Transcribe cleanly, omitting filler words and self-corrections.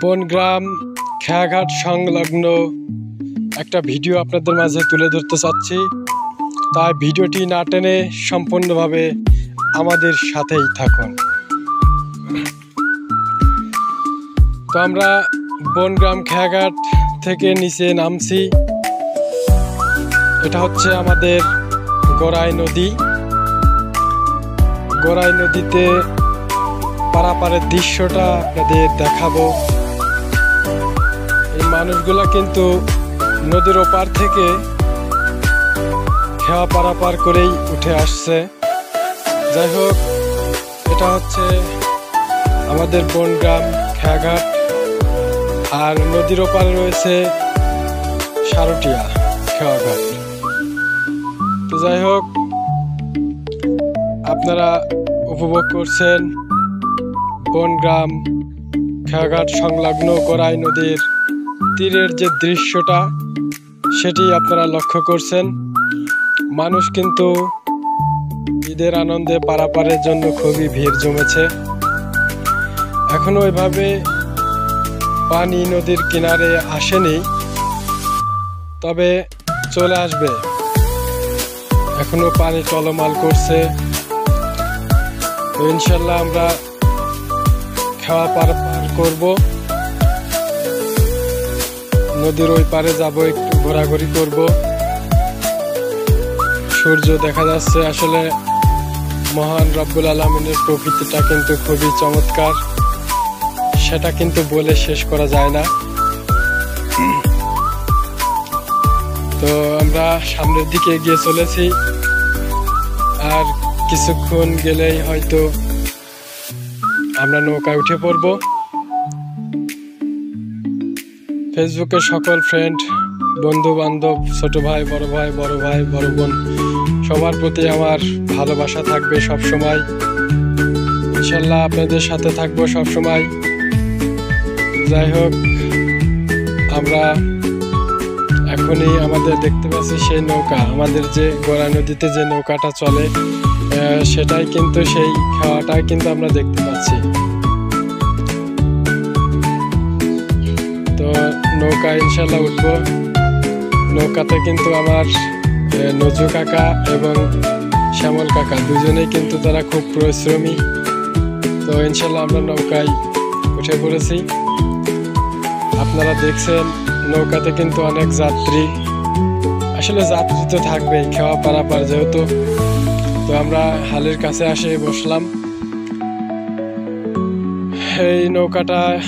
বনগ্রাম খেয়াঘাট সংলগ্ন একটা ভিডিও আপনাদের মাঝে তুলে ধরতে চাচ্ছি, তাই ভিডিওটি না টেনে সম্পূর্ণভাবে আমাদের সাথেই থাকুন। তো আমরা বনগ্রাম খেয়াঘাট থেকে নিচে নামছি। এটা হচ্ছে আমাদের গড়াই নদী। গড়াই নদীতে পারাপারের দৃশ্যটা আপনাদের দেখাবো। এই মানুষগুলা কিন্তু নদীর ওপার থেকে খেয়া পারাপার করেই উঠে আসছে। যাই হোক, এটা হচ্ছে আমাদের বনগ্রাম খেয়াঘাট, আর নদীর ওপারে রয়েছে সারটিয়া খেয়াঘাট। তো যাই হোক, আপনারা উপভোগ করছেন বনগ্রাম খেয়াঘাট সংলগ্ন গড়াই নদীর তীরের যে দৃশ্যটা, সেটি আপনারা লক্ষ্য করছেন। মানুষ কিন্তু ঈদের আনন্দে পারাপারের জন্য খুবই ভিড় জমেছে। এখনো ওইভাবে পানি নদীর কিনারে আসেনি, তবে চলে আসবে। এখনো পানি টলমল করছে। তো ইনশাল্লাহ আমরা খেয়া পারাপার করব, নদীর ওই পারে যাব, একটু ঘোরাঘুরি করব। সূর্য দেখা যাচ্ছে। আসলে মহান রব্বুল আলামিনের প্রকৃতিটা কিন্তু খুবই চমৎকার, সেটা কিন্তু বলে শেষ করা যায় না। তো আমরা সামনের দিকে এগিয়ে চলেছি, আর কিছুক্ষণ গেলেই হয়তো আমরা নৌকায় উঠে পড়ব। ফেসবুকের সকল ফ্রেন্ড, বন্ধু বান্ধব, ছোট ভাই, বড় বোন, সবার প্রতি আমার ভালোবাসা থাকবে সব সময়। ইনশাল্লাহ আপনাদের সাথে থাকবো সব সময়। যাই হোক, আমরা এখনই আমাদের দেখতে পাচ্ছি সেই নৌকা, আমাদের যে গড়াই নদীতে যে নৌকাটা চলে, সেটাই কিন্তু সেই খাওয়াটাই কিন্তু আমরা দেখতে পাচ্ছি। তো নৌকা ইনশাল্লাহ উঠবো। নৌকাতে কিন্তু আমার নজু কাকা এবং শ্যামল কাকা দুজনেই কিন্তু তারা খুব পরিশ্রমী। তো ইনশাল্লাহ আমরা নৌকায় উঠে পড়েছি। আপনারা দেখছেন নৌকাতে কিন্তু অনেক যাত্রী। আসলে যাত্রী তো থাকবেই, খেয়া পারাপার যেহেতু। তো আমরা হালের কাছে এসে বসলাম। এই নৌকাটা